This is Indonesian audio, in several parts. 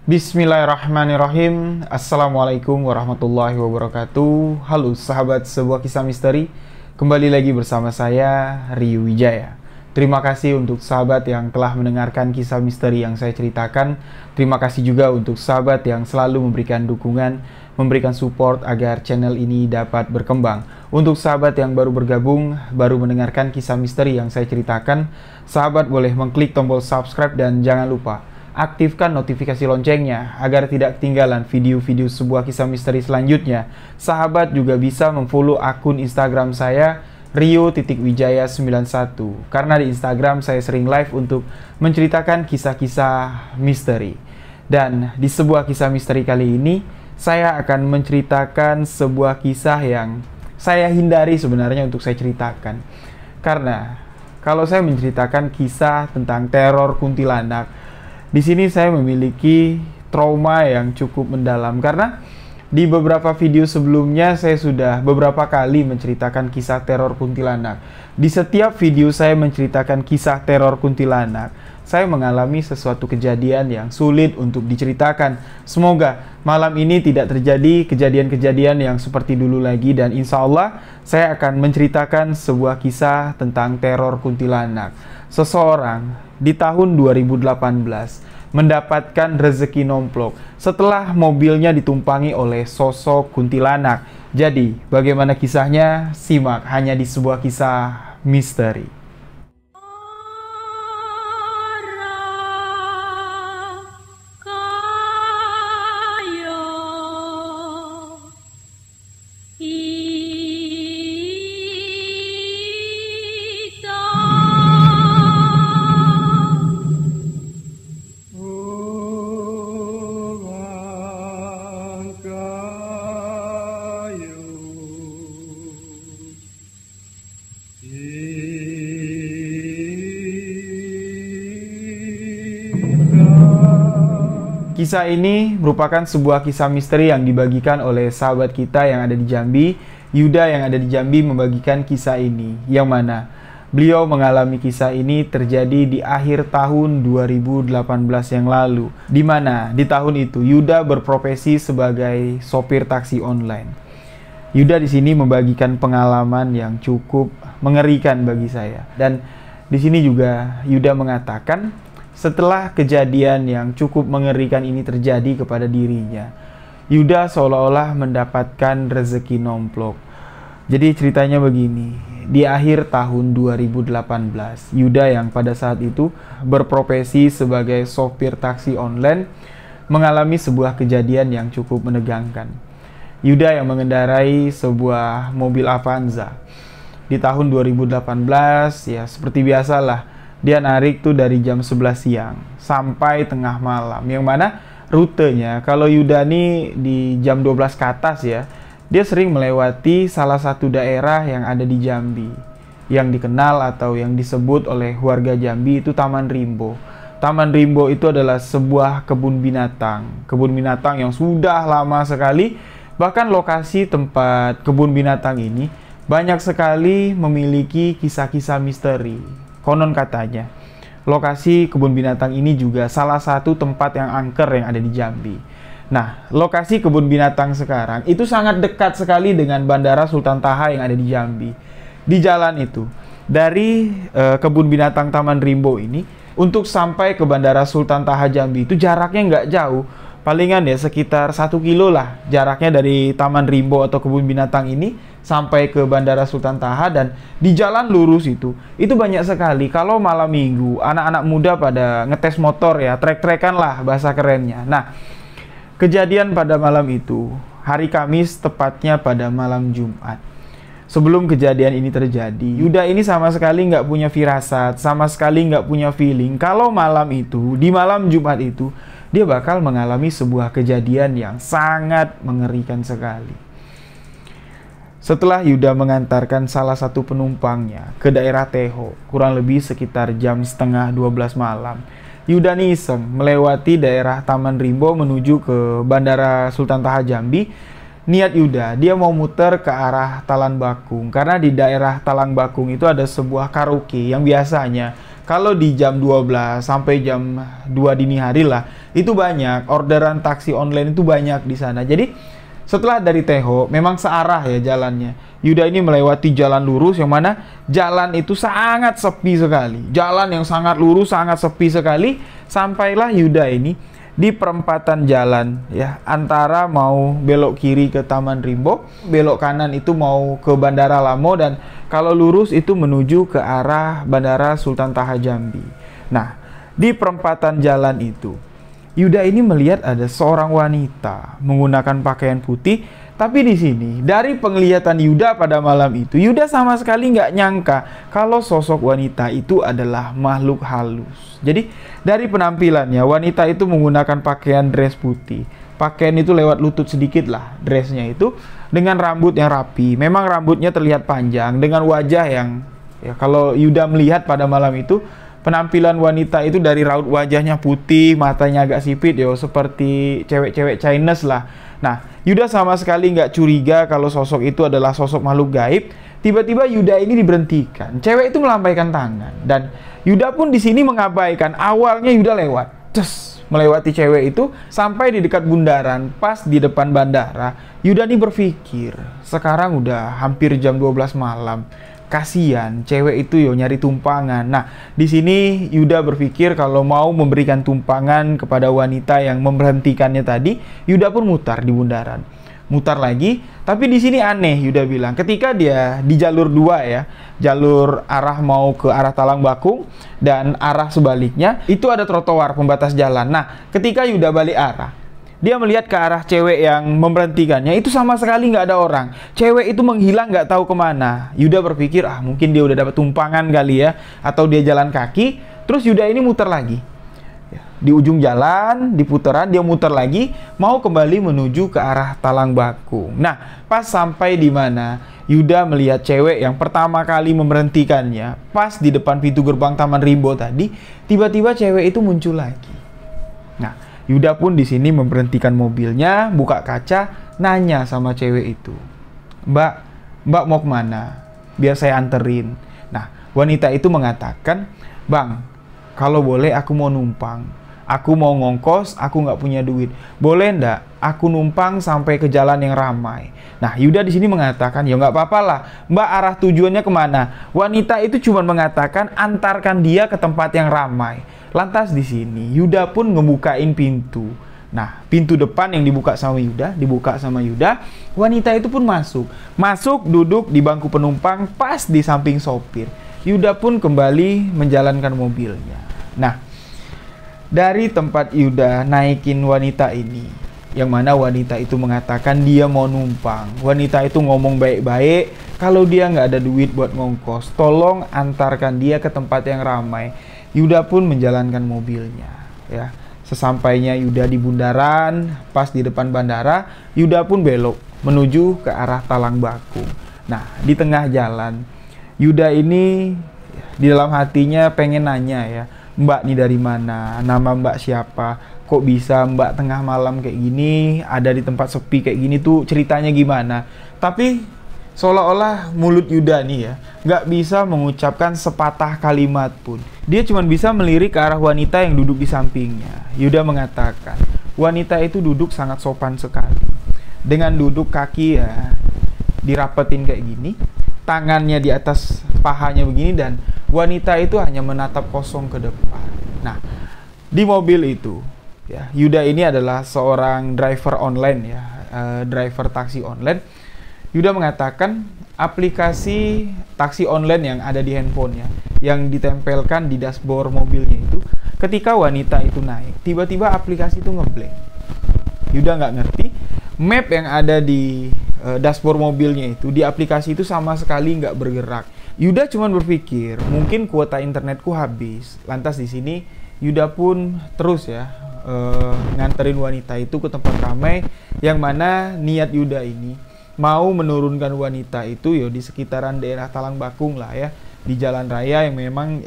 Bismillahirrahmanirrahim. Assalamualaikum warahmatullahi wabarakatuh. Halo sahabat sebuah kisah misteri. Kembali lagi bersama saya, Rio Wijaya. Terima kasih untuk sahabat yang telah mendengarkan kisah misteri yang saya ceritakan. Terima kasih juga untuk sahabat yang selalu memberikan dukungan, memberikan support agar channel ini dapat berkembang. Untuk sahabat yang baru bergabung, baru mendengarkan kisah misteri yang saya ceritakan, sahabat boleh mengklik tombol subscribe dan jangan lupa aktifkan notifikasi loncengnya agar tidak ketinggalan video-video sebuah kisah misteri selanjutnya. Sahabat juga bisa memfollow akun Instagram saya Rio.Wijaya91 karena di Instagram saya sering live untuk menceritakan kisah-kisah misteri. Dan di sebuah kisah misteri kali ini saya akan menceritakan sebuah kisah yang saya hindari sebenarnya untuk saya ceritakan. Karena kalau saya menceritakan kisah tentang teror kuntilanak, di sini saya memiliki trauma yang cukup mendalam karena di beberapa video sebelumnya saya sudah beberapa kali menceritakan kisah teror kuntilanak. Di setiap video saya menceritakan kisah teror kuntilanak, saya mengalami sesuatu kejadian yang sulit untuk diceritakan. Semoga malam ini tidak terjadi kejadian-kejadian yang seperti dulu lagi, dan insya Allah saya akan menceritakan sebuah kisah tentang teror kuntilanak. Seseorang di tahun 2018 mendapatkan rezeki nomplok setelah mobilnya ditumpangi oleh sosok kuntilanak. Jadi, bagaimana kisahnya? Simak hanya di sebuah kisah misteri. Kisah ini merupakan sebuah kisah misteri yang dibagikan oleh sahabat kita yang ada di Jambi. Yuda yang ada di Jambi membagikan kisah ini, yang mana beliau mengalami kisah ini terjadi di akhir tahun 2018 yang lalu, di mana di tahun itu Yuda berprofesi sebagai sopir taksi online. Yuda di sini membagikan pengalaman yang cukup mengerikan bagi saya, dan di sini juga Yuda mengatakan setelah kejadian yang cukup mengerikan ini terjadi kepada dirinya, Yuda seolah-olah mendapatkan rezeki nomplok. Jadi ceritanya begini, di akhir tahun 2018, Yuda yang pada saat itu berprofesi sebagai sopir taksi online mengalami sebuah kejadian yang cukup menegangkan. Yuda yang mengendarai sebuah mobil Avanza. Di tahun 2018, ya seperti biasalah, dia narik tuh dari jam 11 siang sampai tengah malam, yang mana rutenya kalau Yuda nih di jam 12 ke atas ya, dia sering melewati salah satu daerah yang ada di Jambi yang dikenal atau yang disebut oleh warga Jambi itu Taman Rimbo. Taman Rimbo itu adalah sebuah kebun binatang yang sudah lama sekali. Bahkan lokasi tempat kebun binatang ini banyak sekali memiliki kisah-kisah misteri. Konon katanya, lokasi kebun binatang ini juga salah satu tempat yang angker yang ada di Jambi. Nah, lokasi kebun binatang sekarang itu sangat dekat sekali dengan Bandara Sultan Taha yang ada di Jambi. Di jalan itu, dari kebun binatang Taman Rimbo ini, untuk sampai ke Bandara Sultan Taha Jambi itu jaraknya nggak jauh. Palingan ya sekitar 1 kilo lah jaraknya dari Taman Rimbo atau kebun binatang ini sampai ke Bandara Sultan Taha. Dan di jalan lurus itu banyak sekali kalau malam minggu anak-anak muda pada ngetes motor ya, trek-trekan lah bahasa kerennya. Nah, kejadian pada malam itu hari Kamis, tepatnya pada malam Jumat. Sebelum kejadian ini terjadi, Yuda ini sama sekali nggak punya firasat, sama sekali nggak punya feeling kalau malam itu, di malam Jumat itu, dia bakal mengalami sebuah kejadian yang sangat mengerikan sekali. Setelah Yuda mengantarkan salah satu penumpangnya ke daerah Teho, kurang lebih sekitar jam setengah 12 malam, Yuda nih iseng melewati daerah Taman Rimbo menuju ke Bandara Sultan Taha Jambi. Niat Yuda, dia mau muter ke arah Talang Bakung, karena di daerah Talang Bakung itu ada sebuah karaoke yang biasanya Kalau di jam 12 sampai jam 2 dini hari lah, itu banyak orderan taksi online itu banyak di sana. Jadi setelah dari Teho memang searah ya jalannya. Yuda ini melewati jalan lurus yang mana jalan itu sangat sepi sekali. Jalan yang sangat lurus, sangat sepi sekali. Sampailah Yuda ini di perempatan jalan ya, antara mau belok kiri ke Taman Rimbo, belok kanan itu mau ke Bandara Lamo, dan kalau lurus itu menuju ke arah Bandara Sultan Taha Jambi. Nah, di perempatan jalan itu Yuda ini melihat ada seorang wanita menggunakan pakaian putih. Tapi di sini dari penglihatan Yuda pada malam itu, Yuda sama sekali nggak nyangka kalau sosok wanita itu adalah makhluk halus. Jadi dari penampilannya, wanita itu menggunakan pakaian dress putih. Pakaian itu lewat lutut sedikit lah dressnya itu, dengan rambut yang rapi. Memang rambutnya terlihat panjang, dengan wajah yang ya, kalau Yuda melihat pada malam itu, penampilan wanita itu dari raut wajahnya putih, matanya agak sipit yo, seperti cewek-cewek Chinese lah. Nah, Yuda sama sekali nggak curiga kalau sosok itu adalah sosok makhluk gaib. Tiba-tiba Yuda ini diberhentikan. Cewek itu melambaikan tangan, dan Yuda pun di sini mengabaikan. Awalnya Yuda lewat, melewati cewek itu sampai di dekat bundaran. Pas di depan bandara, Yuda ini berpikir, sekarang udah hampir jam 12 malam. Kasian cewek itu yo nyari tumpangan. Nah, di sini Yuda berpikir kalau mau memberikan tumpangan kepada wanita yang memberhentikannya tadi, Yuda pun mutar di bundaran. Mutar lagi, tapi di sini aneh Yuda bilang, ketika dia di jalur 2 ya, jalur arah mau ke arah Talang Bakung dan arah sebaliknya, itu ada trotoar pembatas jalan. Nah, ketika Yuda balik arah, dia melihat ke arah cewek yang memberhentikannya, itu sama sekali nggak ada orang. Cewek itu menghilang nggak tahu kemana. Yuda berpikir, mungkin dia udah dapat tumpangan kali ya, atau dia jalan kaki. Terus Yuda ini muter lagi. Di ujung jalan, di putaran, dia muter lagi, mau kembali menuju ke arah Talang Bakung. Nah, pas sampai di mana Yuda melihat cewek yang pertama kali memberhentikannya, pas di depan pintu gerbang Taman Rimbo tadi, tiba-tiba cewek itu muncul lagi. Nah, Yuda pun di sini memberhentikan mobilnya, buka kaca, nanya sama cewek itu, Mbak mau kemana? Biar saya anterin. Nah, wanita itu mengatakan, Bang, kalau boleh aku mau numpang. Aku mau ngongkos, aku nggak punya duit. Boleh ndak aku numpang sampai ke jalan yang ramai? Nah, Yuda di sini mengatakan, ya nggak apa-apa lah. Mbak, arah tujuannya kemana? Wanita itu cuma mengatakan, antarkan dia ke tempat yang ramai. Lantas di sini Yuda pun ngebukain pintu. Nah, pintu depan yang dibuka sama Yuda, wanita itu pun masuk duduk di bangku penumpang pas di samping sopir. Yuda pun kembali menjalankan mobilnya. Nah, dari tempat Yuda naikin wanita ini, yang mana wanita itu mengatakan dia mau numpang. Wanita itu ngomong baik-baik, kalau dia nggak ada duit buat ngongkos, tolong antarkan dia ke tempat yang ramai. Yuda pun menjalankan mobilnya ya. Sesampainya Yuda di bundaran, pas di depan bandara, Yuda pun belok menuju ke arah Talang Bakung. Nah, di tengah jalan, Yuda ini di dalam hatinya pengen nanya ya, Mbak nih dari mana? Nama Mbak siapa? Kok bisa Mbak tengah malam kayak gini, ada di tempat sepi kayak gini tuh ceritanya gimana? Tapi seolah-olah mulut Yuda nih ya, nggak bisa mengucapkan sepatah kalimat pun. Dia cuma bisa melirik ke arah wanita yang duduk di sampingnya. Yuda mengatakan, wanita itu duduk sangat sopan sekali. Dengan duduk kaki ya dirapetin kayak gini, tangannya di atas pahanya begini, dan wanita itu hanya menatap kosong ke depan. Nah, di mobil itu ya, Yuda ini adalah seorang driver online ya, driver taksi online. Yuda mengatakan aplikasi taksi online yang ada di handphonenya, yang ditempelkan di dashboard mobilnya itu, ketika wanita itu naik, tiba-tiba aplikasi itu ngeblank. Yuda nggak ngerti, map yang ada di dashboard mobilnya itu, di aplikasi itu sama sekali nggak bergerak. Yuda cuma berpikir, mungkin kuota internetku habis. Lantas di sini Yuda pun terus ya nganterin wanita itu ke tempat ramai, yang mana niat Yuda ini mau menurunkan wanita itu yo di sekitaran daerah Talang Bakung lah ya, di jalan raya yang memang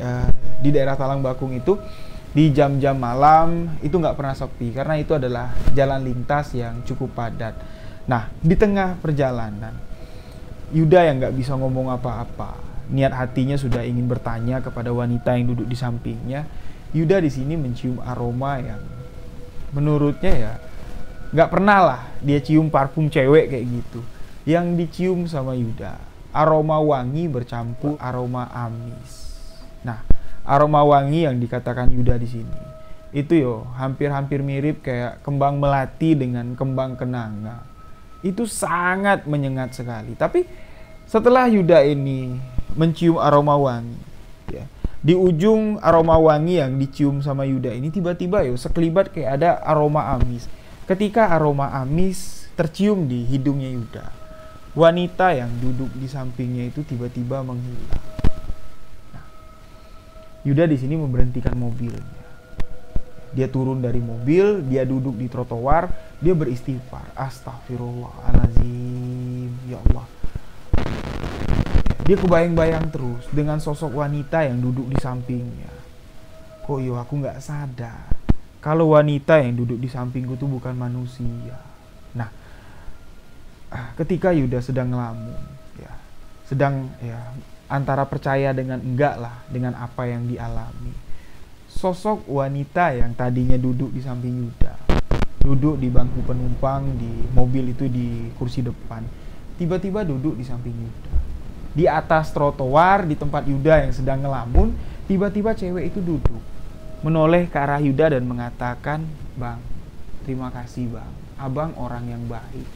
di daerah Talang Bakung itu di jam-jam malam itu nggak pernah sepi, karena itu adalah jalan lintas yang cukup padat. Nah, di tengah perjalanan Yuda yang nggak bisa ngomong apa-apa, niat hatinya sudah ingin bertanya kepada wanita yang duduk di sampingnya, Yuda di sini mencium aroma yang menurutnya ya nggak pernah lah dia cium parfum cewek kayak gitu. Yang dicium sama Yuda aroma wangi bercampur aroma amis. Nah, aroma wangi yang dikatakan Yuda di sini itu hampir-hampir mirip kayak kembang melati dengan kembang kenanga. Itu sangat menyengat sekali. Tapi setelah Yuda ini mencium aroma wangi, ya, di ujung aroma wangi yang dicium sama Yuda ini tiba-tiba sekelibat kayak ada aroma amis. Ketika aroma amis tercium di hidungnya Yuda, wanita yang duduk di sampingnya itu tiba-tiba menghilang. Nah, Yuda di sini memberhentikan mobilnya. Dia turun dari mobil, dia duduk di trotoar, dia beristighfar. Astagfirullahaladzim, ya Allah. Dia kebayang-bayang terus dengan sosok wanita yang duduk di sampingnya. Kok aku gak sadar kalau wanita yang duduk di sampingku itu bukan manusia. Nah, ketika Yuda sedang ngelamun, sedang antara percaya dengan enggak lah dengan apa yang dialami, sosok wanita yang tadinya duduk di samping Yuda, duduk di bangku penumpang di mobil itu di kursi depan, tiba-tiba duduk di samping Yuda. Di atas trotoar di tempat Yuda yang sedang ngelamun, tiba-tiba cewek itu duduk, menoleh ke arah Yuda dan mengatakan, "Bang, terima kasih bang, abang orang yang baik."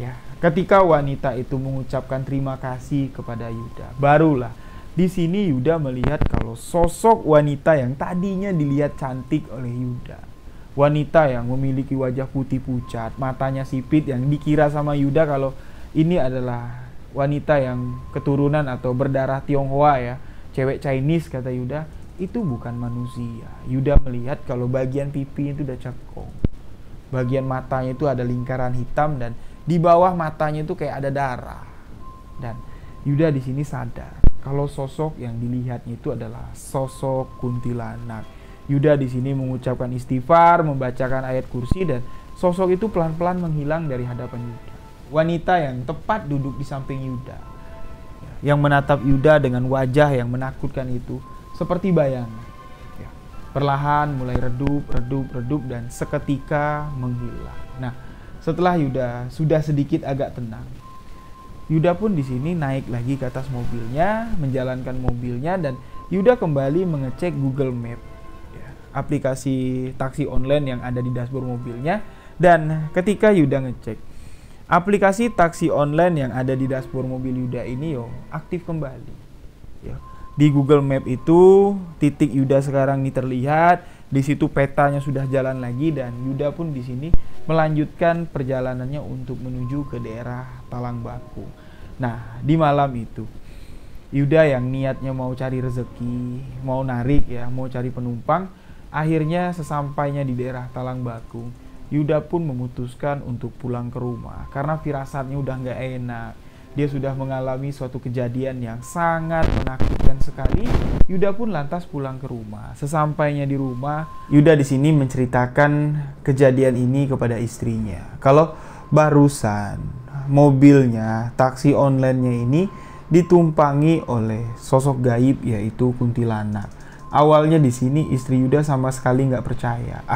Ya, ketika wanita itu mengucapkan terima kasih kepada Yuda, barulah di sini Yuda melihat kalau sosok wanita yang tadinya dilihat cantik oleh Yuda, wanita yang memiliki wajah putih pucat, matanya sipit, yang dikira sama Yuda kalau ini adalah wanita yang keturunan atau berdarah Tionghoa ya, cewek Chinese kata Yuda, itu bukan manusia. Yuda melihat kalau bagian pipi itu udah cekung, bagian matanya itu ada lingkaran hitam dan di bawah matanya itu kayak ada darah. Dan Yuda di sini sadar kalau sosok yang dilihatnya itu adalah sosok kuntilanak. Yuda di sini mengucapkan istighfar, membacakan ayat kursi, dan sosok itu pelan-pelan menghilang dari hadapan Yuda. Wanita yang tepat duduk di samping Yuda, yang menatap Yuda dengan wajah yang menakutkan itu seperti bayangan. Perlahan mulai redup, dan seketika menghilang. Nah, setelah Yuda sudah sedikit agak tenang, Yuda pun di sini naik lagi ke atas mobilnya, menjalankan mobilnya, dan Yuda kembali mengecek Google Map, aplikasi taksi online yang ada di dashboard mobilnya. Dan ketika Yuda ngecek, aplikasi taksi online yang ada di dashboard mobil Yuda ini aktif kembali. Di Google Map itu titik Yuda sekarang ini terlihat, di situ petanya sudah jalan lagi, dan Yuda pun di sini melanjutkan perjalanannya untuk menuju ke daerah Talangbaku. Nah, di malam itu Yuda yang niatnya mau cari rezeki, mau narik mau cari penumpang, akhirnya sesampainya di daerah Talangbaku, Yuda pun memutuskan untuk pulang ke rumah karena firasatnya udah nggak enak. Dia sudah mengalami suatu kejadian yang sangat menakutkan sekali. Yuda pun lantas pulang ke rumah. Sesampainya di rumah, Yuda di sini menceritakan kejadian ini kepada istrinya. Kalau barusan mobilnya, taksi online-nya ini ditumpangi oleh sosok gaib yaitu kuntilanak. Awalnya di sini istri Yuda sama sekali nggak percaya.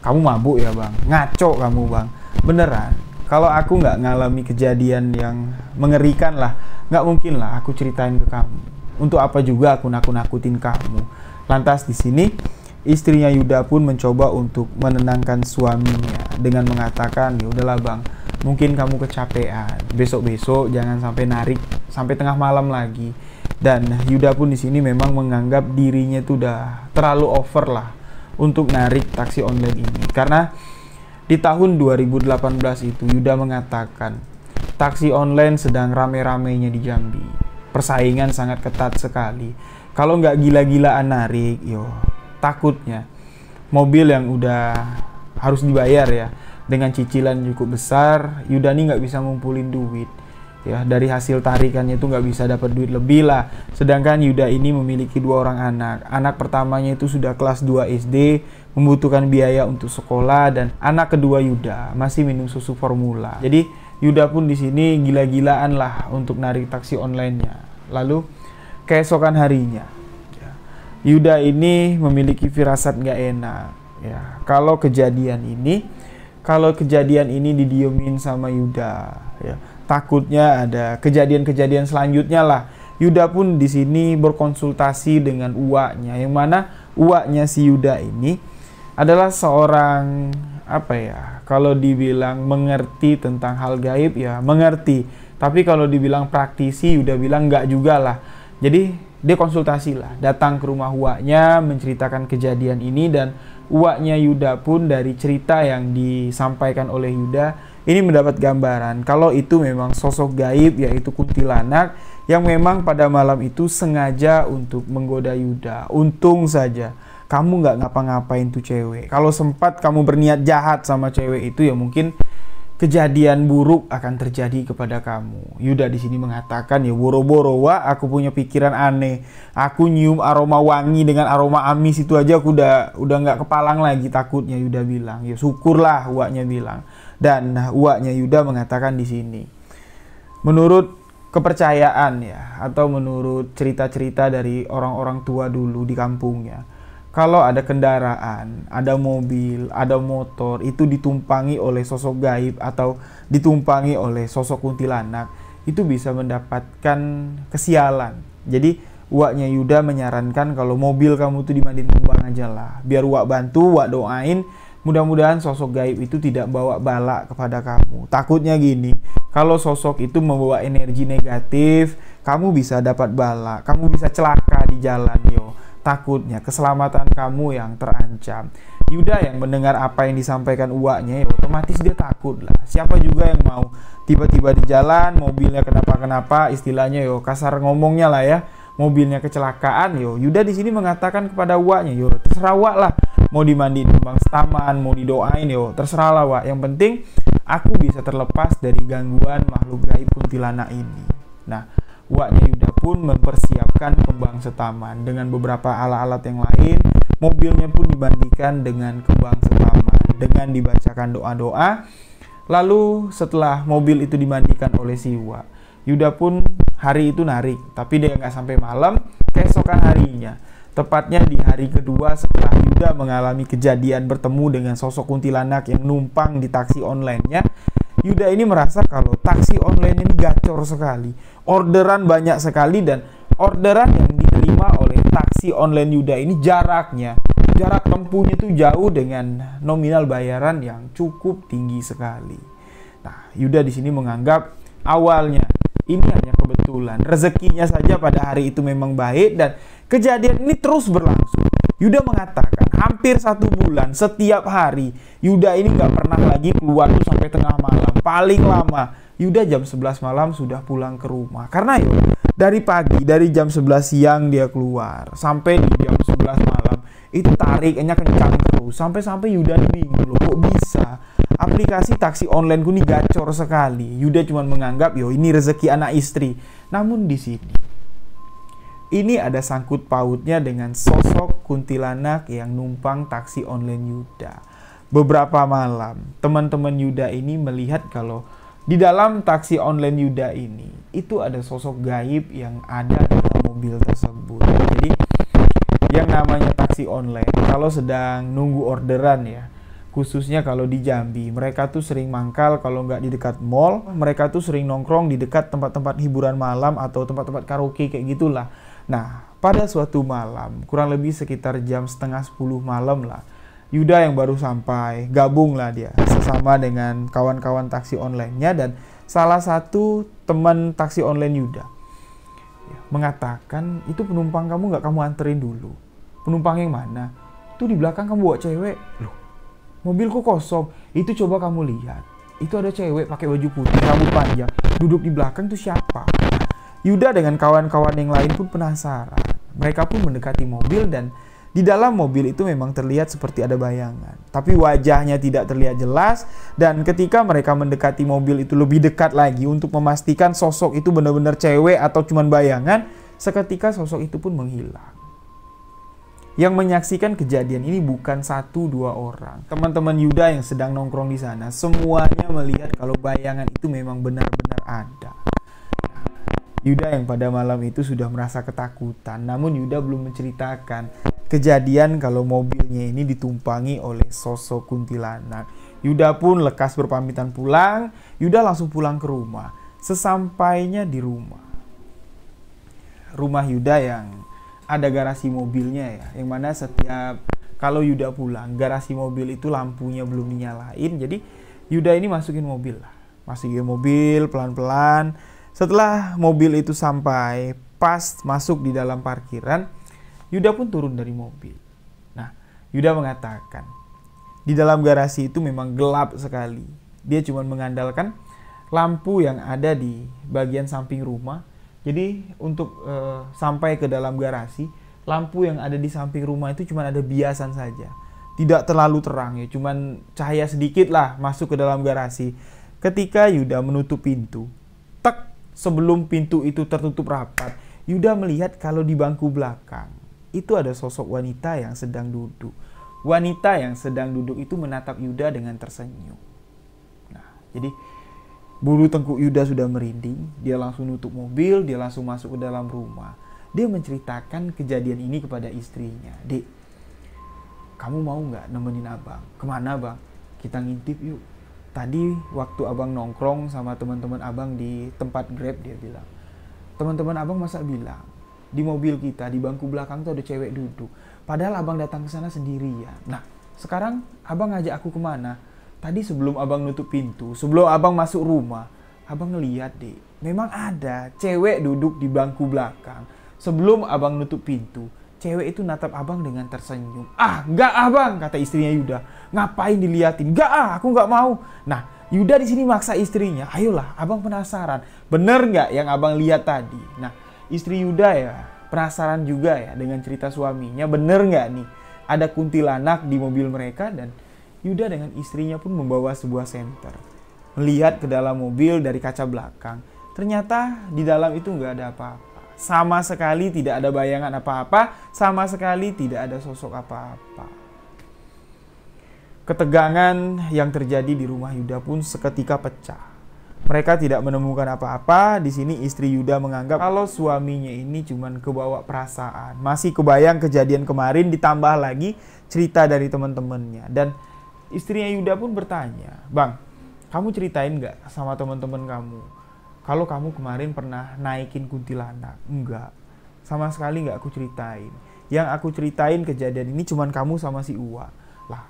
Kamu mabuk ya bang? Ngaco kamu bang? Beneran? Kalau aku nggak ngalami kejadian yang mengerikan lah, nggak mungkin lah aku ceritain ke kamu. Untuk apa juga aku nakut-nakutin kamu? Lantas di sini istrinya Yuda pun mencoba untuk menenangkan suaminya dengan mengatakan, ya udahlah bang, mungkin kamu kecapean. Besok-besok jangan sampai narik sampai tengah malam lagi. Dan Yuda pun di sini memang menganggap dirinya itu udah terlalu over lah untuk narik taksi online ini. Karena di tahun 2018 itu Yuda mengatakan taksi online sedang rame-ramenya di Jambi. Persaingan sangat ketat sekali. Kalau nggak gila-gilaan narik, takutnya mobil yang udah harus dibayar ya dengan cicilan cukup besar, Yuda ini nggak bisa ngumpulin duit. Ya, dari hasil tarikannya itu nggak bisa dapat duit lebih lah. Sedangkan Yuda ini memiliki 2 orang anak. Anak pertamanya itu sudah kelas 2 SD, membutuhkan biaya untuk sekolah, dan anak kedua Yuda masih minum susu formula. Jadi Yuda pun di sini gila-gilaan lah untuk narik taksi online-nya. Lalu keesokan harinya, ya, Yuda ini memiliki firasat nggak enak. Ya, kalau kejadian ini didiemin sama Yuda, ya, takutnya ada kejadian-kejadian selanjutnya lah. Yuda pun di sini berkonsultasi dengan uaknya, yang mana uaknya si Yuda ini adalah seorang kalau dibilang mengerti tentang hal gaib, ya mengerti. Tapi kalau dibilang praktisi, Yuda bilang enggak juga lah. Jadi dia konsultasi lah, datang ke rumah uaknya, menceritakan kejadian ini, dan uaknya Yuda pun dari cerita yang disampaikan oleh Yuda ini mendapat gambaran kalau itu memang sosok gaib, yaitu kuntilanak yang memang pada malam itu sengaja untuk menggoda Yuda. Untung saja kamu nggak ngapa-ngapain tuh cewek. Kalau sempat kamu berniat jahat sama cewek itu, ya mungkin kejadian buruk akan terjadi kepada kamu. Yuda di sini mengatakan, ya boro-boro wah, aku punya pikiran aneh. Aku nyium aroma wangi dengan aroma amis itu aja aku udah nggak kepalang lagi takutnya, Yuda bilang. Ya syukurlah, uaknya bilang. Dan uaknya Yuda mengatakan di sini, menurut kepercayaan ya, atau menurut cerita-cerita dari orang-orang tua dulu di kampungnya, kalau ada kendaraan, ada mobil, ada motor, itu ditumpangi oleh sosok gaib atau ditumpangi oleh sosok kuntilanak, itu bisa mendapatkan kesialan. Jadi uaknya Yuda menyarankan kalau mobil kamu tuh dimandiin kembang aja lah, biar uak bantu, uak doain, mudah-mudahan sosok gaib itu tidak bawa bala kepada kamu. Takutnya gini, kalau sosok itu membawa energi negatif, kamu bisa dapat bala, kamu bisa celaka di jalan, yo. Takutnya keselamatan kamu yang terancam. Yuda yang mendengar apa yang disampaikan uaknya, ya otomatis dia takut lah. Siapa juga yang mau tiba-tiba di jalan mobilnya kenapa-kenapa, istilahnya yo kasar ngomongnya lah ya, mobilnya kecelakaan, yo Yuda di sini mengatakan kepada uaknya, yo terserah uak lah, mau dimandiin kembang setaman, mau didoain, yo terserah lah uak, yang penting aku bisa terlepas dari gangguan makhluk gaib kuntilanak ini. Nah, uaknya Yuda pun mempersiapkan kembang setaman dengan beberapa alat-alat yang lain. Mobilnya pun dimandikan dengan kembang setaman dengan dibacakan doa-doa. Lalu setelah mobil itu dimandikan oleh si uak, Yuda pun hari itu narik, tapi dia nggak sampai malam. Keesokan harinya, tepatnya di hari kedua setelah Yuda mengalami kejadian bertemu dengan sosok kuntilanak yang numpang di taksi online-nya, Yuda ini merasa kalau taksi online ini gacor sekali, orderan banyak sekali, dan orderan yang diterima oleh taksi online Yuda ini jarak tempuhnya itu jauh dengan nominal bayaran yang cukup tinggi sekali. Nah, Yuda di sini menganggap awalnya ini hanya kebetulan, rezekinya saja pada hari itu memang baik, dan kejadian ini terus berlangsung. Yuda mengatakan hampir 1 bulan setiap hari Yuda ini nggak pernah lagi keluar tuh sampai tengah malam. Paling lama Yuda jam 11 malam sudah pulang ke rumah. Karena dari pagi, dari jam 11 siang dia keluar sampai di jam 11 malam itu tariknya kencang terus. Sampai Yuda bingung loh, kok bisa aplikasi taksi online ku ini gacor sekali. Yuda cuma menganggap ini rezeki anak istri. Namun di sini ini ada sangkut pautnya dengan sosok kuntilanak yang numpang taksi online Yuda. Beberapa malam, teman-teman Yuda ini melihat kalau di dalam taksi online Yuda ini, itu ada sosok gaib yang ada dalam mobil tersebut. Jadi, yang namanya taksi online, kalau sedang nunggu orderan ya, khususnya kalau di Jambi, mereka tuh sering mangkal kalau nggak di dekat mall, mereka tuh sering nongkrong di dekat tempat-tempat hiburan malam atau tempat-tempat karaoke kayak gitulah. Nah, pada suatu malam, kurang lebih sekitar jam setengah 10 malam lah, Yuda yang baru sampai, gabung lah dia sesama dengan kawan-kawan taksi online-nya, dan salah satu teman taksi online Yuda mengatakan, itu penumpang kamu nggak kamu anterin dulu? Penumpang yang mana? Itu di belakang kamu bawa cewek. Loh, mobilku kosong. Itu coba kamu lihat. Itu ada cewek pakai baju putih, rambut panjang, duduk di belakang, itu siapa? Yuda dengan kawan-kawan yang lain pun penasaran. Mereka pun mendekati mobil, dan di dalam mobil itu memang terlihat seperti ada bayangan. Tapi wajahnya tidak terlihat jelas, dan ketika mereka mendekati mobil itu lebih dekat lagi untuk memastikan sosok itu benar-benar cewek atau cuman bayangan, seketika sosok itu pun menghilang. Yang menyaksikan kejadian ini bukan 1-2 orang. Teman-teman Yuda yang sedang nongkrong di sana, semuanya melihat kalau bayangan itu memang benar-benar ada. Yuda yang pada malam itu sudah merasa ketakutan, namun Yuda belum menceritakan kejadian kalau mobilnya ini ditumpangi oleh sosok kuntilanak. Yuda pun lekas berpamitan pulang. Yuda langsung pulang ke rumah. Sesampainya di rumah Yuda yang ada garasi mobilnya ya, yang mana setiap kalau Yuda pulang, garasi mobil itu lampunya belum dinyalain. Jadi Yuda ini masukin mobil pelan-pelan. Setelah mobil itu sampai pas masuk di dalam parkiran, Yuda pun turun dari mobil. Nah, Yuda mengatakan, di dalam garasi itu memang gelap sekali. Dia cuma mengandalkan lampu yang ada di bagian samping rumah. Jadi untuk sampai ke dalam garasi, lampu yang ada di samping rumah itu cuma ada biasan saja. Tidak terlalu terang ya, cuman cahaya sedikit lah masuk ke dalam garasi. Ketika Yuda menutup pintu, sebelum pintu itu tertutup rapat, Yuda melihat kalau di bangku belakang itu ada sosok wanita yang sedang duduk. Wanita yang sedang duduk itu menatap Yuda dengan tersenyum. Nah, jadi bulu tengkuk Yuda sudah merinding. Dia langsung nutup mobil, dia langsung masuk ke dalam rumah. Dia menceritakan kejadian ini kepada istrinya. "Dek, kamu mau nggak nemenin abang?" "Kemana bang?" "Kita ngintip yuk. Tadi waktu abang nongkrong sama teman-teman abang di tempat Grab," dia bilang, "teman-teman abang masa bilang di mobil kita di bangku belakang tuh ada cewek duduk. Padahal abang datang ke sana sendirian. Nah, sekarang abang ngajak aku kemana? Tadi sebelum abang nutup pintu, sebelum abang masuk rumah, abang ngeliat deh, memang ada cewek duduk di bangku belakang. Sebelum abang nutup pintu, cewek itu natap abang dengan tersenyum." "Ah, enggak abang," kata istrinya Yuda. "Ngapain diliatin? Enggak aku enggak mau." Nah, Yuda di sini maksa istrinya, "Ayolah, abang penasaran. Bener nggak yang abang lihat tadi?" Nah, istri Yuda ya penasaran juga ya dengan cerita suaminya. Bener nggak nih ada kuntilanak di mobil mereka? Dan Yuda dengan istrinya pun membawa sebuah senter. Melihat ke dalam mobil dari kaca belakang. Ternyata di dalam itu nggak ada apa-apa. Sama sekali tidak ada bayangan apa-apa. Sama sekali tidak ada sosok apa-apa. Ketegangan yang terjadi di rumah Yuda pun seketika pecah. Mereka tidak menemukan apa-apa. Di sini istri Yuda menganggap kalau suaminya ini cuma kebawa perasaan. Masih kebayang kejadian kemarin, ditambah lagi cerita dari teman-temannya. Dan istrinya Yuda pun bertanya, "Bang, kamu ceritain nggak sama teman-teman kamu kalau kamu kemarin pernah naikin kuntilanak?" "Enggak, sama sekali nggak aku ceritain. Yang aku ceritain kejadian ini cuma kamu sama si Uwa." "Lah,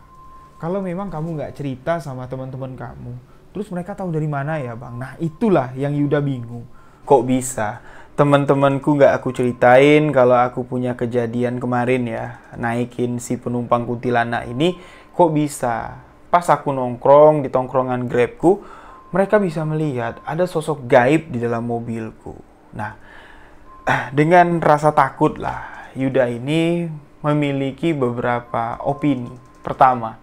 kalau memang kamu nggak cerita sama teman-teman kamu, terus mereka tahu dari mana ya bang?" Nah, itulah yang Yuda bingung. Kok bisa teman-temanku nggak aku ceritain kalau aku punya kejadian kemarin ya, naikin si penumpang kuntilanak ini? Kok bisa pas aku nongkrong di tongkrongan Grabku, mereka bisa melihat ada sosok gaib di dalam mobilku. Nah, dengan rasa takut lah, Yuda ini memiliki beberapa opini. Pertama,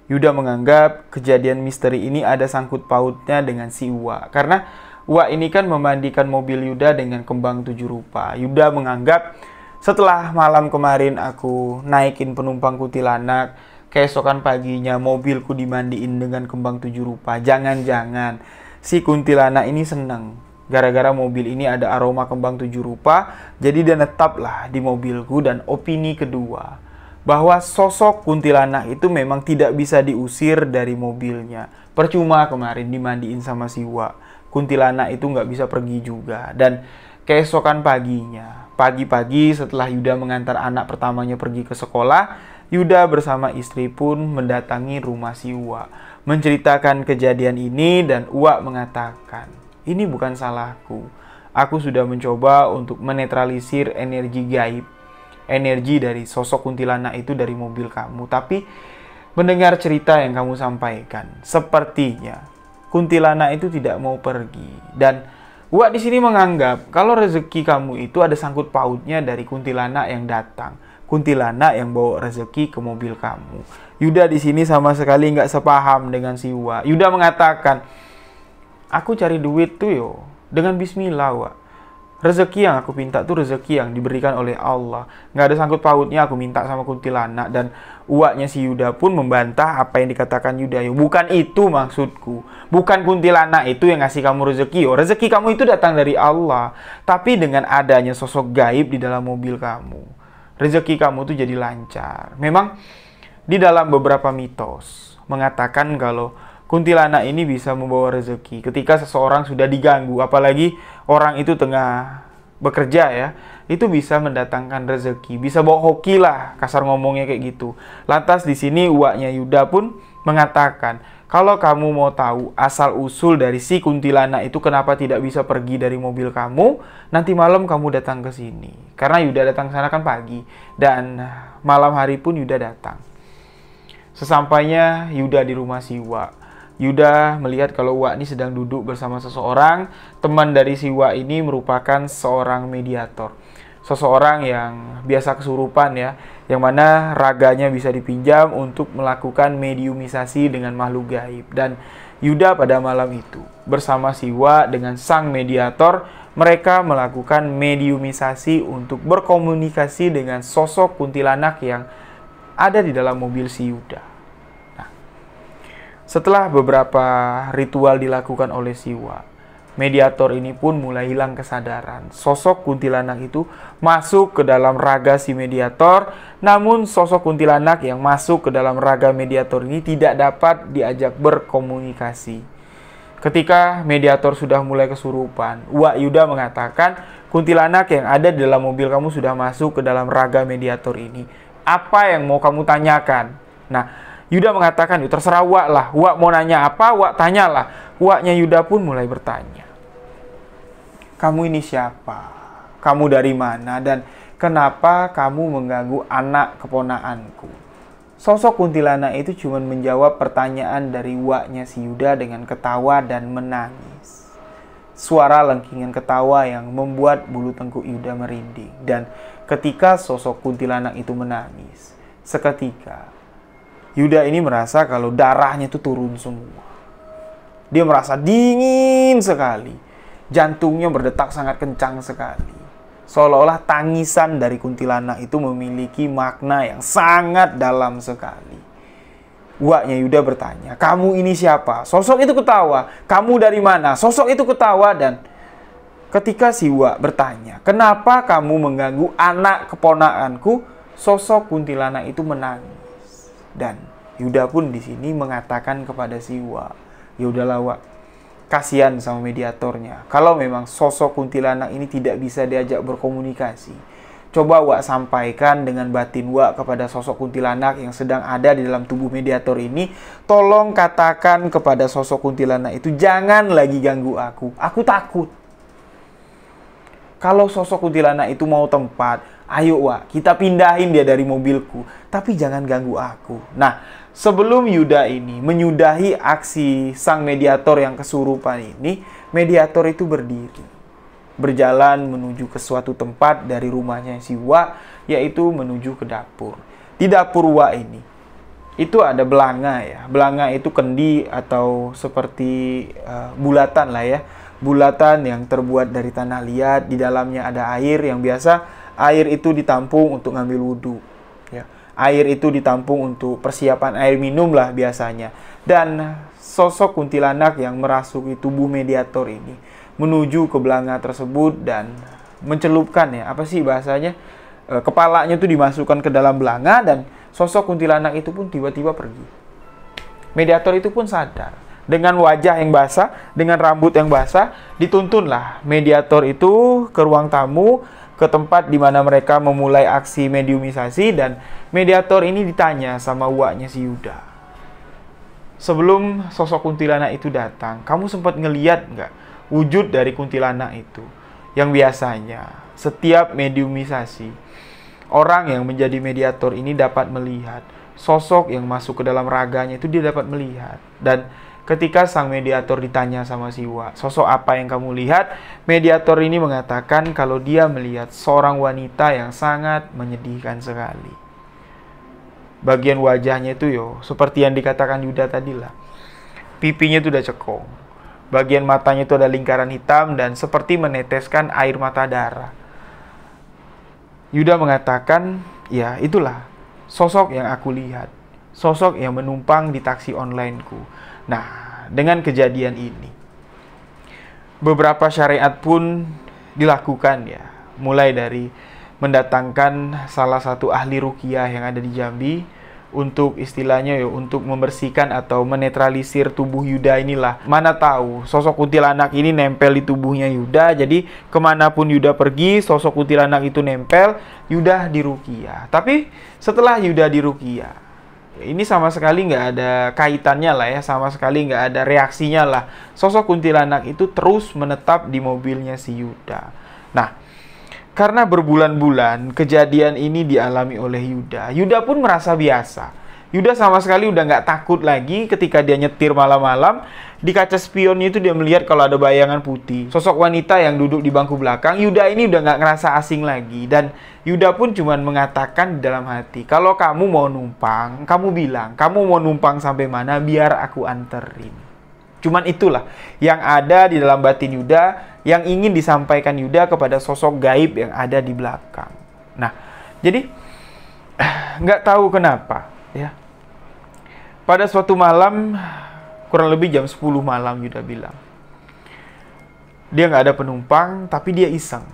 Yuda menganggap kejadian misteri ini ada sangkut pautnya dengan si Uwa. Karena Uwa ini kan memandikan mobil Yuda dengan kembang 7 rupa. Yuda menganggap setelah malam kemarin aku naikin penumpang kuntilanak, keesokan paginya mobilku dimandiin dengan kembang 7 rupa. Jangan-jangan si kuntilanak ini seneng. Gara-gara mobil ini ada aroma kembang 7 rupa, jadi dia netaplah di mobilku. Dan opini kedua, bahwa sosok kuntilanak itu memang tidak bisa diusir dari mobilnya. Percuma kemarin dimandiin sama si Uwa, kuntilanak itu nggak bisa pergi juga. Dan keesokan paginya, pagi-pagi setelah Yuda mengantar anak pertamanya pergi ke sekolah, Yuda bersama istri pun mendatangi rumah si Uwa, menceritakan kejadian ini. Dan Uwa mengatakan, "Ini bukan salahku. Aku sudah mencoba untuk menetralisir energi gaib, energi dari sosok kuntilanak itu dari mobil kamu. Tapi mendengar cerita yang kamu sampaikan, sepertinya kuntilanak itu tidak mau pergi." Dan Uwa di sini menganggap kalau rezeki kamu itu ada sangkut pautnya dari kuntilanak yang datang, kuntilanak yang bawa rezeki ke mobil kamu. Yuda di sini sama sekali nggak sepaham dengan si Uwa. Yuda mengatakan, "Aku cari duit tuh yo dengan bismillah, Uwa. Rezeki yang aku minta tuh rezeki yang diberikan oleh Allah. Nggak ada sangkut pautnya aku minta sama kuntilanak. Dan uaknya si Yuda pun membantah apa yang dikatakan Yuda. Bukan itu maksudku. Bukan kuntilanak itu yang ngasih kamu rezeki. Rezeki kamu itu datang dari Allah. Tapi dengan adanya sosok gaib di dalam mobil kamu, rezeki kamu tuh jadi lancar. Memang di dalam beberapa mitos mengatakan kalau kuntilanak ini bisa membawa rezeki ketika seseorang sudah diganggu, apalagi orang itu tengah bekerja ya, itu bisa mendatangkan rezeki, bisa bawa hoki lah, kasar ngomongnya kayak gitu. Lantas di sini uaknya Yuda pun mengatakan, kalau kamu mau tahu asal usul dari si kuntilanak itu kenapa tidak bisa pergi dari mobil kamu, nanti malam kamu datang ke sini. Karena Yuda datang ke sana kan pagi, dan malam hari pun Yuda datang. Sesampainya Yuda di rumah si Uak, Yuda melihat kalau Uak ini sedang duduk bersama seseorang. Teman dari si Uak ini merupakan seorang mediator, seseorang yang biasa kesurupan ya, yang mana raganya bisa dipinjam untuk melakukan mediumisasi dengan makhluk gaib. Dan Yuda pada malam itu bersama si Uak dengan sang mediator, mereka melakukan mediumisasi untuk berkomunikasi dengan sosok kuntilanak yang ada di dalam mobil si Yuda. Setelah beberapa ritual dilakukan oleh Siwa, mediator ini pun mulai hilang kesadaran. Sosok kuntilanak itu masuk ke dalam raga si mediator, namun sosok kuntilanak yang masuk ke dalam raga mediator ini tidak dapat diajak berkomunikasi. Ketika mediator sudah mulai kesurupan, Uak Yuda mengatakan, kuntilanak yang ada di dalam mobil kamu sudah masuk ke dalam raga mediator ini. Apa yang mau kamu tanyakan? Nah, Yuda mengatakan, terserah Uak lah. Uak mau nanya apa, Uak tanyalah. Uaknya Yuda pun mulai bertanya. Kamu ini siapa? Kamu dari mana? Dan kenapa kamu mengganggu anak keponakanku? Sosok kuntilanak itu cuma menjawab pertanyaan dari Uaknya si Yuda dengan ketawa dan menangis. Suara lengkingan ketawa yang membuat bulu tengkuk Yuda merinding. Dan ketika sosok kuntilanak itu menangis, seketika Yuda ini merasa kalau darahnya itu turun semua. Dia merasa dingin sekali. Jantungnya berdetak sangat kencang sekali. Seolah-olah tangisan dari kuntilanak itu memiliki makna yang sangat dalam sekali. Uaknya Yuda bertanya, kamu ini siapa? Sosok itu ketawa. Kamu dari mana? Sosok itu ketawa. Dan ketika si Uak bertanya, kenapa kamu mengganggu anak keponakanku? Sosok kuntilanak itu menangis. Dan Yuda pun di sini mengatakan kepada si Uak, ya udahlah Uak, kasihan sama mediatornya. Kalau memang sosok kuntilanak ini tidak bisa diajak berkomunikasi, coba Uak sampaikan dengan batin Uak kepada sosok kuntilanak yang sedang ada di dalam tubuh mediator ini. Tolong katakan kepada sosok kuntilanak itu, jangan lagi ganggu aku takut. Kalau sosok kuntilanak itu mau tempat, ayo Wak, kita pindahin dia dari mobilku. Tapi jangan ganggu aku. Nah, sebelum Yuda ini menyudahi aksi sang mediator yang kesurupan ini, mediator itu berdiri. Berjalan menuju ke suatu tempat dari rumahnya si Wak, yaitu menuju ke dapur. Di dapur Wak ini, itu ada belanga ya. Belanga itu kendi atau seperti bulatan lah ya. Bulatan yang terbuat dari tanah liat, di dalamnya ada air yang biasa air itu ditampung untuk ngambil wudhu ya. Air itu ditampung untuk persiapan air minum lah biasanya. Dan sosok kuntilanak yang merasuki tubuh mediator ini menuju ke belanga tersebut dan mencelupkan ya, apa sih bahasanya, kepalanya itu dimasukkan ke dalam belanga dan sosok kuntilanak itu pun tiba-tiba pergi. Mediator itu pun sadar. Dengan wajah yang basah, dengan rambut yang basah, dituntunlah mediator itu ke ruang tamu, ke tempat di mana mereka memulai aksi mediumisasi. Dan mediator ini ditanya sama uaknya si Yuda, sebelum sosok kuntilanak itu datang, kamu sempat ngeliat nggak wujud dari kuntilanak itu? Yang biasanya setiap mediumisasi, orang yang menjadi mediator ini dapat melihat sosok yang masuk ke dalam raganya itu, dia dapat melihat. Dan ketika sang mediator ditanya sama Siwa, sosok apa yang kamu lihat? Mediator ini mengatakan kalau dia melihat seorang wanita yang sangat menyedihkan sekali. Bagian wajahnya itu seperti yang dikatakan Yuda tadi lah. Pipinya itu udah cekung. Bagian matanya itu ada lingkaran hitam dan seperti meneteskan air mata darah. Yuda mengatakan, ya itulah sosok yang aku lihat. Sosok yang menumpang di taksi onlineku. Nah, dengan kejadian ini, beberapa syariat pun dilakukan ya. Mulai dari mendatangkan salah satu ahli ruqyah yang ada di Jambi untuk istilahnya ya, untuk membersihkan atau menetralisir tubuh Yuda inilah. Mana tahu sosok kuntilanak ini nempel di tubuhnya Yuda, jadi kemanapun Yuda pergi, sosok kuntilanak itu nempel, Yuda diruqyah. Tapi setelah Yuda diruqyah, ini sama sekali nggak ada kaitannya lah ya, sama sekali nggak ada reaksinya lah. Sosok kuntilanak itu terus menetap di mobilnya si Yuda. Nah, karena berbulan-bulan kejadian ini dialami oleh Yuda, Yuda pun merasa biasa. Yuda sama sekali udah nggak takut lagi ketika dia nyetir malam-malam. Di kaca spionnya itu dia melihat kalau ada bayangan putih. Sosok wanita yang duduk di bangku belakang, Yuda ini udah nggak ngerasa asing lagi. Dan Yuda pun cuma mengatakan di dalam hati, kalau kamu mau numpang, kamu bilang, kamu mau numpang sampai mana biar aku anterin. Cuman itulah yang ada di dalam batin Yuda, yang ingin disampaikan Yuda kepada sosok gaib yang ada di belakang. Nah, jadi nggak tahu kenapa ya. Pada suatu malam, kurang lebih jam 10 malam Yuda bilang, dia nggak ada penumpang, tapi dia iseng.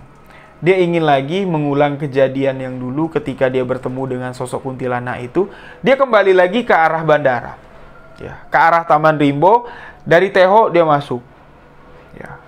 Dia ingin lagi mengulang kejadian yang dulu ketika dia bertemu dengan sosok kuntilanak itu. Dia kembali lagi ke arah bandara, ya, ke arah Taman Rimbo. Dari Teho dia masuk. Ya.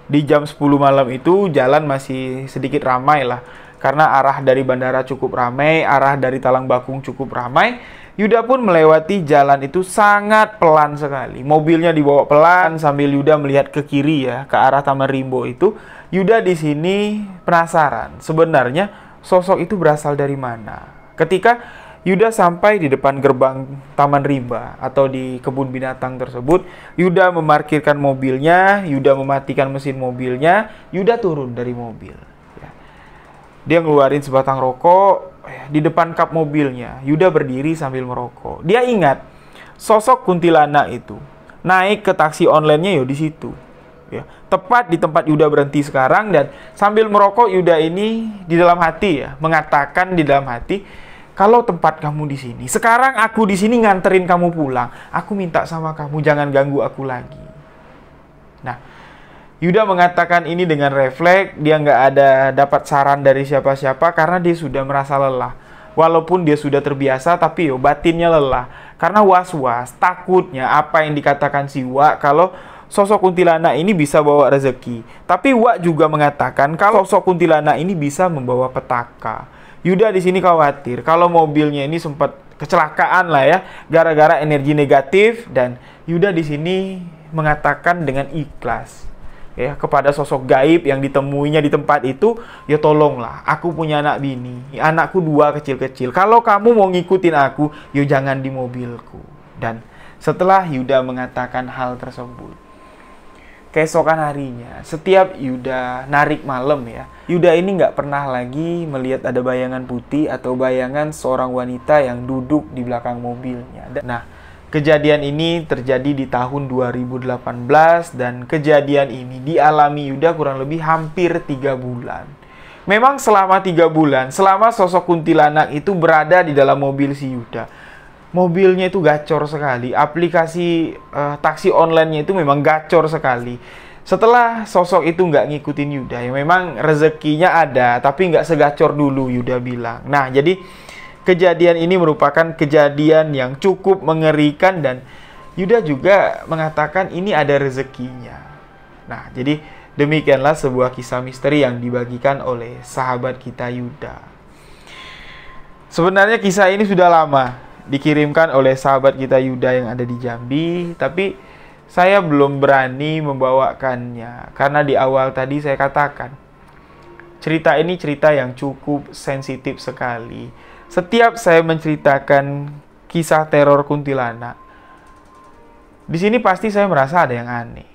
Di jam 10 malam itu jalan masih sedikit ramai lah. Karena arah dari bandara cukup ramai, arah dari Talang Bakung cukup ramai. Yuda pun melewati jalan itu sangat pelan sekali. Mobilnya dibawa pelan sambil Yuda melihat ke kiri ya, ke arah Taman Rimbo itu. Yuda di sini penasaran, sebenarnya sosok itu berasal dari mana. Ketika Yuda sampai di depan gerbang Taman Rimba atau di kebun binatang tersebut, Yuda memarkirkan mobilnya, Yuda mematikan mesin mobilnya, Yuda turun dari mobil. Ya. Dia ngeluarin sebatang rokok di depan kap mobilnya. Yuda berdiri sambil merokok. Dia ingat sosok kuntilanak itu naik ke taksi online-nya di situ. Ya, tepat di tempat Yuda berhenti sekarang, dan sambil merokok Yuda ini di dalam hati ya, mengatakan di dalam hati, kalau tempat kamu di sini, sekarang aku di sini nganterin kamu pulang. Aku minta sama kamu jangan ganggu aku lagi. Nah, Yuda mengatakan ini dengan refleks. Dia nggak ada dapat saran dari siapa-siapa karena dia sudah merasa lelah. Walaupun dia sudah terbiasa, tapi batinnya lelah. Karena was-was, takutnya apa yang dikatakan si Wak kalau sosok kuntilanak ini bisa bawa rezeki. Tapi Wak juga mengatakan kalau sosok kuntilanak ini bisa membawa petaka. Yuda di sini khawatir kalau mobilnya ini sempat kecelakaan lah ya, gara-gara energi negatif, dan Yuda di sini mengatakan dengan ikhlas ya kepada sosok gaib yang ditemuinya di tempat itu, ya tolonglah, aku punya anak bini, anakku 2 kecil-kecil. Kalau kamu mau ngikutin aku, ya jangan di mobilku. Dan setelah Yuda mengatakan hal tersebut, keesokan harinya, setiap Yuda narik malam ya, Yuda ini nggak pernah lagi melihat ada bayangan putih atau bayangan seorang wanita yang duduk di belakang mobilnya. Nah, kejadian ini terjadi di tahun 2018 dan kejadian ini dialami Yuda kurang lebih hampir 3 bulan. Memang selama 3 bulan, selama sosok kuntilanak itu berada di dalam mobil si Yuda, mobilnya itu gacor sekali. Aplikasi taksi online-nya itu memang gacor sekali. Setelah sosok itu nggak ngikutin Yuda, ya memang rezekinya ada, tapi nggak segacor dulu Yuda bilang. Nah, jadi kejadian ini merupakan kejadian yang cukup mengerikan dan Yuda juga mengatakan ini ada rezekinya. Nah, jadi demikianlah sebuah kisah misteri yang dibagikan oleh sahabat kita Yuda. Sebenarnya kisah ini sudah lama dikirimkan oleh sahabat kita Yuda yang ada di Jambi, tapi saya belum berani membawakannya karena di awal tadi saya katakan cerita ini cerita yang cukup sensitif sekali. Setiap saya menceritakan kisah teror kuntilanak, di sini pasti saya merasa ada yang aneh.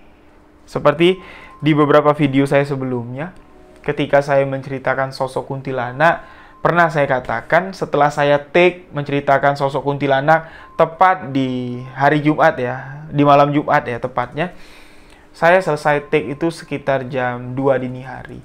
Seperti di beberapa video saya sebelumnya, ketika saya menceritakan sosok kuntilanak, pernah saya katakan setelah saya take menceritakan sosok kuntilanak tepat di hari Jumat ya, di malam Jumat ya tepatnya, Saya selesai take itu sekitar jam 2 dini hari.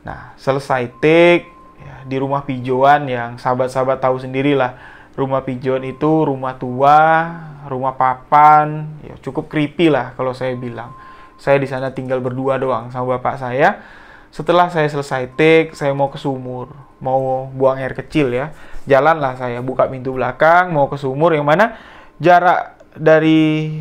Nah, selesai take ya, di rumah pijoan yang sahabat-sahabat tahu sendirilah. Rumah pijoan itu rumah tua, rumah papan, ya cukup creepy lah kalau saya bilang. Saya di sana tinggal berdua doang sama bapak saya. Setelah saya selesai take, saya mau ke sumur, mau buang air kecil ya. Jalanlah saya buka pintu belakang, mau ke sumur yang mana jarak dari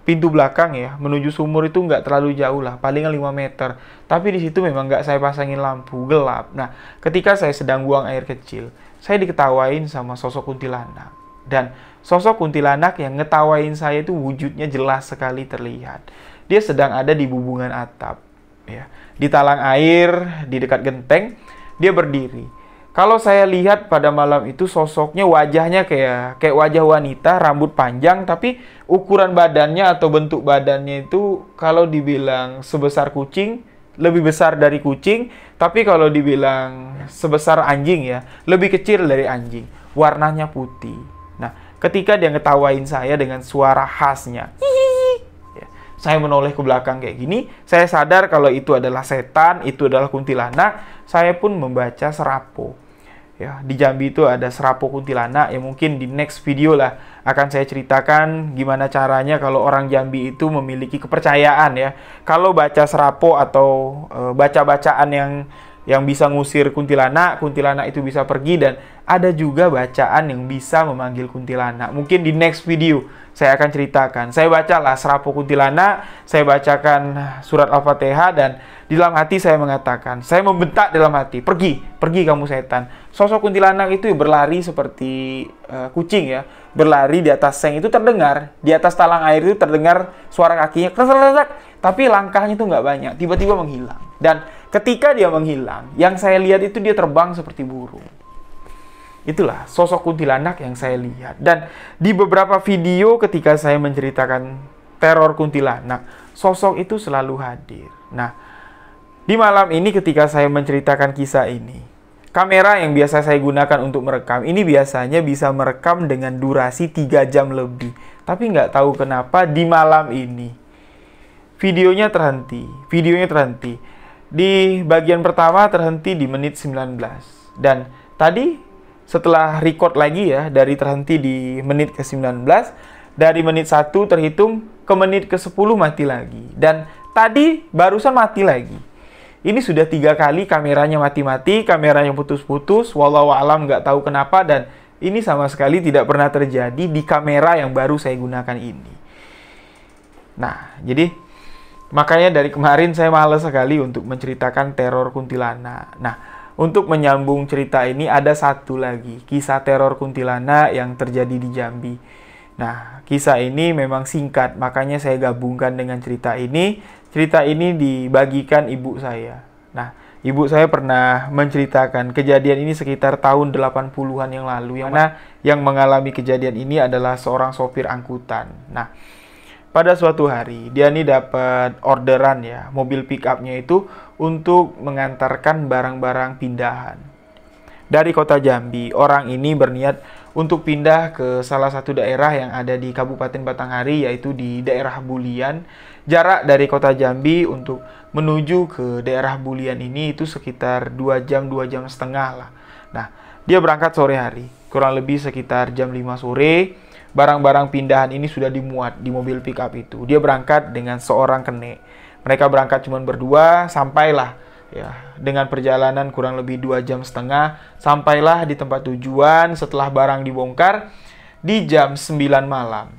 pintu belakang ya menuju sumur itu nggak terlalu jauh lah, palingan 5 meter. Tapi di situ memang nggak saya pasangin lampu, gelap. Nah, ketika saya sedang buang air kecil, saya diketawain sama sosok kuntilanak. Dan sosok kuntilanak yang ngetawain saya itu wujudnya jelas sekali terlihat. Dia sedang ada di bubungan atap, ya, di talang air di dekat genteng. Dia berdiri. Kalau saya lihat pada malam itu sosoknya wajahnya kayak wajah wanita, rambut panjang, tapi ukuran badannya atau bentuk badannya itu kalau dibilang sebesar kucing, lebih besar dari kucing, tapi kalau dibilang sebesar anjing ya, lebih kecil dari anjing. Warnanya putih. Nah, ketika dia ngetawain saya dengan suara khasnya, ya, saya menoleh ke belakang kayak gini, saya sadar kalau itu adalah setan, itu adalah kuntilanak. Saya pun membaca serapo. Ya, di Jambi itu ada serapo kuntilanak yang mungkin di next video lah akan saya ceritakan gimana caranya kalau orang Jambi itu memiliki kepercayaan ya. Kalau baca serapo atau baca-bacaan yang bisa ngusir kuntilanak, kuntilanak itu bisa pergi, dan ada juga bacaan yang bisa memanggil kuntilanak. Mungkin di next video saya akan ceritakan. Saya bacalah serapo kuntilanak, saya bacakan surat Al-Fatihah, dan di dalam hati saya mengatakan, saya membentak dalam hati, pergi kamu setan. Sosok kuntilanak itu berlari seperti kucing ya, berlari di atas seng itu terdengar, di atas talang air itu terdengar suara kakinya, tapi langkahnya itu nggak banyak, tiba-tiba menghilang. Dan ketika dia menghilang, yang saya lihat itu dia terbang seperti burung. Itulah sosok kuntilanak yang saya lihat. Dan di beberapa video ketika saya menceritakan teror kuntilanak, sosok itu selalu hadir. Nah, di malam ini ketika saya menceritakan kisah ini, kamera yang biasa saya gunakan untuk merekam, ini biasanya bisa merekam dengan durasi 3 jam lebih. Tapi nggak tahu kenapa di malam ini, videonya terhenti. Di bagian pertama terhenti di menit 19. Dan tadi setelah record lagi ya, dari terhenti di menit ke-19, dari menit 1 terhitung ke menit ke-10 mati lagi. Dan tadi barusan mati lagi. Ini sudah 3 kali kameranya mati-mati, kameranya putus-putus, wallahu alam nggak tahu kenapa, dan ini sama sekali tidak pernah terjadi di kamera yang baru saya gunakan ini. Nah, jadi makanya dari kemarin saya malas sekali untuk menceritakan teror kuntilanak. Nah, untuk menyambung cerita ini ada satu lagi, kisah teror kuntilanak yang terjadi di Jambi. Nah, kisah ini memang singkat, makanya saya gabungkan dengan cerita ini. Cerita ini dibagikan ibu saya. Nah, ibu saya pernah menceritakan kejadian ini sekitar tahun 80-an yang lalu, yang mana yang mengalami kejadian ini adalah seorang sopir angkutan. Nah, pada suatu hari, dia ini dapat orderan ya, mobil pick-up-nya itu untuk mengantarkan barang-barang pindahan. Dari kota Jambi, orang ini berniat untuk pindah ke salah satu daerah yang ada di Kabupaten Batanghari, yaitu di daerah Bulian. Jarak dari kota Jambi untuk menuju ke daerah Bulian ini itu sekitar 2 jam, 2 jam setengah lah. Nah, dia berangkat sore hari, kurang lebih sekitar jam 5 sore. Barang-barang pindahan ini sudah dimuat di mobil pick-up itu. Dia berangkat dengan seorang kenek. Mereka berangkat cuma berdua, sampailah ya dengan perjalanan kurang lebih 2 jam setengah, sampailah di tempat tujuan setelah barang dibongkar di jam 9 malam.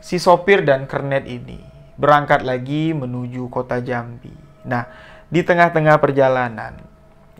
Si sopir dan kernet ini berangkat lagi menuju kota Jambi. Nah, di tengah-tengah perjalanan,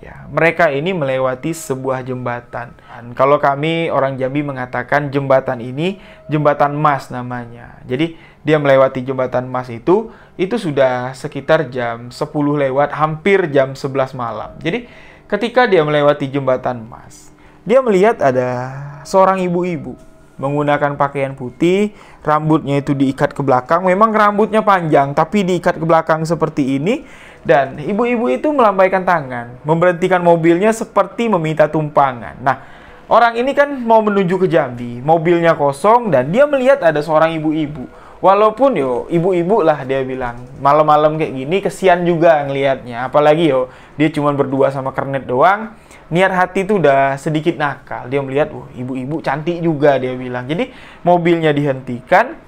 ya, mereka ini melewati sebuah jembatan. Dan kalau kami orang Jambi mengatakan jembatan ini jembatan Mas namanya. Jadi dia melewati jembatan Mas itu sudah sekitar jam 10 lewat, hampir jam 11 malam. Jadi ketika dia melewati jembatan Mas, dia melihat ada seorang ibu-ibu menggunakan pakaian putih, rambutnya itu diikat ke belakang. Memang rambutnya panjang, tapi diikat ke belakang seperti ini. Dan ibu-ibu itu melambaikan tangan, memberhentikan mobilnya seperti meminta tumpangan. Nah, orang ini kan mau menuju ke Jambi, mobilnya kosong, dan dia melihat ada seorang ibu-ibu Walaupun ibu-ibu lah dia bilang, malam-malam kayak gini kesian juga ngelihatnya. Apalagi dia cuma berdua sama kernet doang. Niat hati tuh udah sedikit nakal. Dia melihat, ibu-ibu cantik juga dia bilang. Jadi mobilnya dihentikan,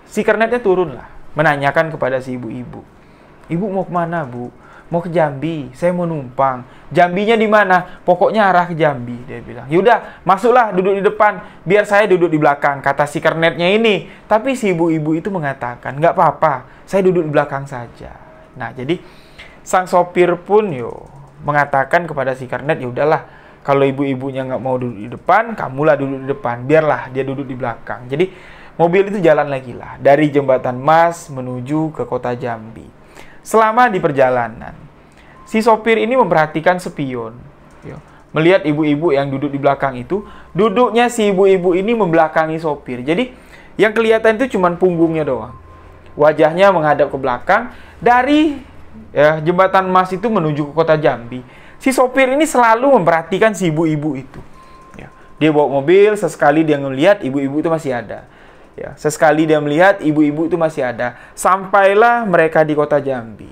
si kernetnya turun lah, menanyakan kepada si ibu-ibu. Ibu mau kemana, Bu? Mau ke Jambi, saya mau numpang. Jambinya di mana? Pokoknya arah ke Jambi, dia bilang. Yaudah, masuklah, duduk di depan, biar saya duduk di belakang, kata si kernetnya ini. Tapi si ibu-ibu itu mengatakan, nggak apa-apa, saya duduk di belakang saja. Nah, jadi sang sopir pun mengatakan kepada si kernet, ya udahlah, kalau ibu-ibunya nggak mau duduk di depan, kamulah duduk di depan, biarlah dia duduk di belakang. Jadi mobil itu jalan lagi lah, dari Jembatan Mas menuju ke kota Jambi. Selama di perjalanan, si sopir ini memperhatikan spion. Melihat ibu-ibu yang duduk di belakang itu, duduknya si ibu-ibu ini membelakangi sopir. Jadi, yang kelihatan itu cuma punggungnya doang. Wajahnya menghadap ke belakang. Dari Jembatan Mas itu menuju ke kota Jambi. Si sopir ini selalu memperhatikan si ibu-ibu itu. Dia bawa mobil, sesekali dia melihat ibu-ibu itu masih ada. Sesekali dia melihat ibu-ibu itu masih ada. Sampailah mereka di kota Jambi.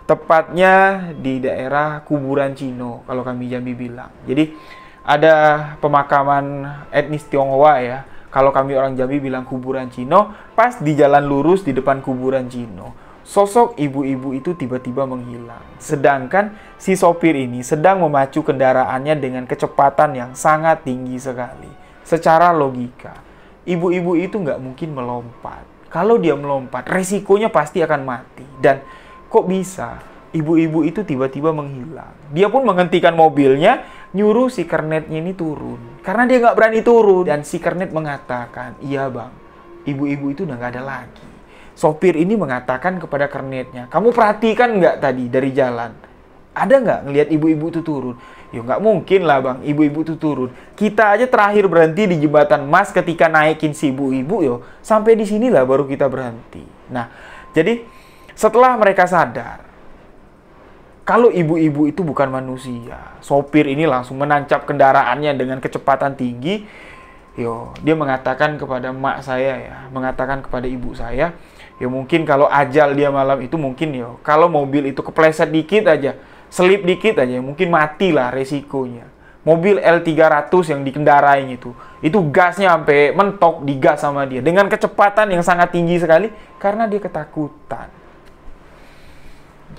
Tepatnya di daerah kuburan Cino, kalau kami Jambi bilang. Jadi ada pemakaman etnis Tionghoa Kalau kami orang Jambi bilang kuburan Cino, pas di jalan lurus di depan kuburan Cino. Sosok ibu-ibu itu tiba-tiba menghilang. Sedangkan si sopir ini sedang memacu kendaraannya dengan kecepatan yang sangat tinggi sekali. Secara logika, ibu-ibu itu nggak mungkin melompat. Kalau dia melompat, resikonya pasti akan mati. Dan kok bisa ibu-ibu itu tiba-tiba menghilang? Dia pun menghentikan mobilnya, nyuruh si kernetnya ini turun. Karena dia nggak berani turun. Dan si kernet mengatakan, iya bang, ibu-ibu itu udah nggak ada lagi. Sopir ini mengatakan kepada kernetnya, kamu perhatikan nggak tadi dari jalan? Ada nggak ngelihat ibu-ibu itu turun? Nggak mungkin lah bang, ibu-ibu itu turun. Kita aja terakhir berhenti di Jembatan Mas ketika naikin si ibu-ibu, sampai di sinilah baru kita berhenti. Nah, jadi setelah mereka sadar, kalau ibu-ibu itu bukan manusia, sopir ini langsung menancap kendaraannya dengan kecepatan tinggi. Dia mengatakan kepada mak saya mengatakan kepada ibu saya, mungkin kalau ajal dia malam itu mungkin kalau mobil itu kepleset dikit aja, selip dikit aja, mungkin matilah resikonya. Mobil L300 yang dikendarai itu gasnya sampai mentok, digas sama dia dengan kecepatan yang sangat tinggi sekali karena dia ketakutan.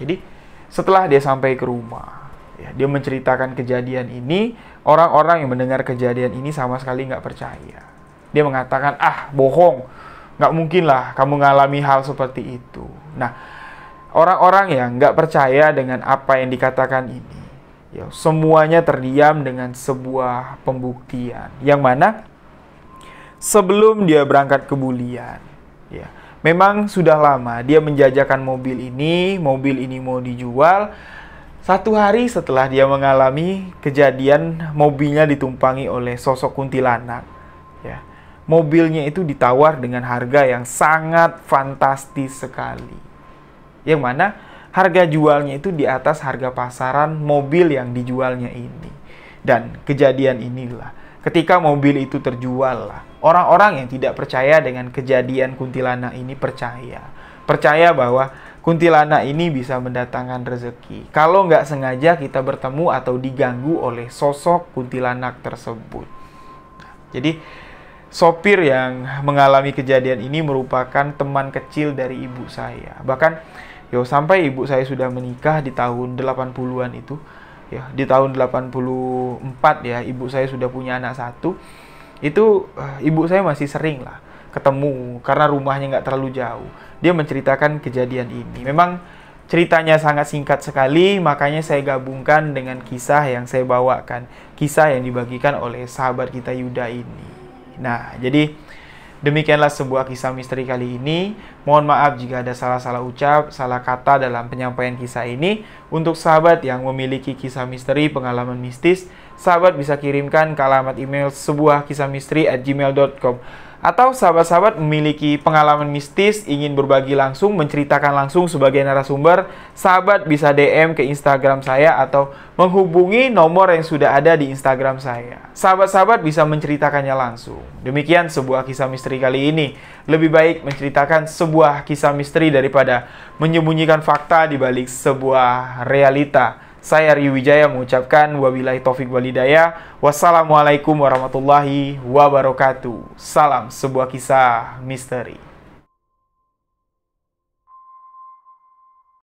Jadi setelah dia sampai ke rumah, dia menceritakan kejadian ini. Orang-orang yang mendengar kejadian ini sama sekali nggak percaya. Dia mengatakan, bohong, nggak mungkin lah kamu ngalami hal seperti itu. Nah, orang-orang yang nggak percaya dengan apa yang dikatakan ini, semuanya terdiam dengan sebuah pembuktian. Yang mana sebelum dia berangkat ke Bulian, memang sudah lama dia menjajakan mobil ini mau dijual. Satu hari setelah dia mengalami kejadian mobilnya ditumpangi oleh sosok kuntilanak, mobilnya itu ditawar dengan harga yang sangat fantastis sekali. Yang mana harga jualnya itu di atas harga pasaran mobil yang dijualnya ini. Dan kejadian inilah, ketika mobil itu terjual lah, orang-orang yang tidak percaya dengan kejadian kuntilanak ini percaya bahwa kuntilanak ini bisa mendatangkan rezeki. Kalau nggak sengaja kita bertemu atau diganggu oleh sosok kuntilanak tersebut. Jadi sopir yang mengalami kejadian ini merupakan teman kecil dari ibu saya. Bahkan sampai ibu saya sudah menikah di tahun 80-an itu, di tahun 84 ibu saya sudah punya anak satu. Itu ibu saya masih sering lah ketemu karena rumahnya nggak terlalu jauh. Dia menceritakan kejadian ini. Memang ceritanya sangat singkat sekali, makanya saya gabungkan dengan kisah yang saya bawakan. Kisah yang dibagikan oleh sahabat kita Yuda ini. Nah, jadi demikianlah sebuah kisah misteri kali ini. Mohon maaf jika ada salah-salah ucap, salah kata dalam penyampaian kisah ini. Untuk sahabat yang memiliki kisah misteri, pengalaman mistis, sahabat bisa kirimkan ke alamat email sebuahkisahmisteri@gmail.com. Atau sahabat-sahabat memiliki pengalaman mistis, ingin berbagi langsung, menceritakan langsung sebagai narasumber, sahabat bisa DM ke Instagram saya atau menghubungi nomor yang sudah ada di Instagram saya. Sahabat-sahabat bisa menceritakannya langsung. Demikian sebuah kisah misteri kali ini. Lebih baik menceritakan sebuah kisah misteri daripada menyembunyikan fakta di balik sebuah realita. Saya Rio Wijaya mengucapkan wabillahi taufik walhidayah. Wassalamualaikum warahmatullahi wabarakatuh. Salam sebuah kisah misteri.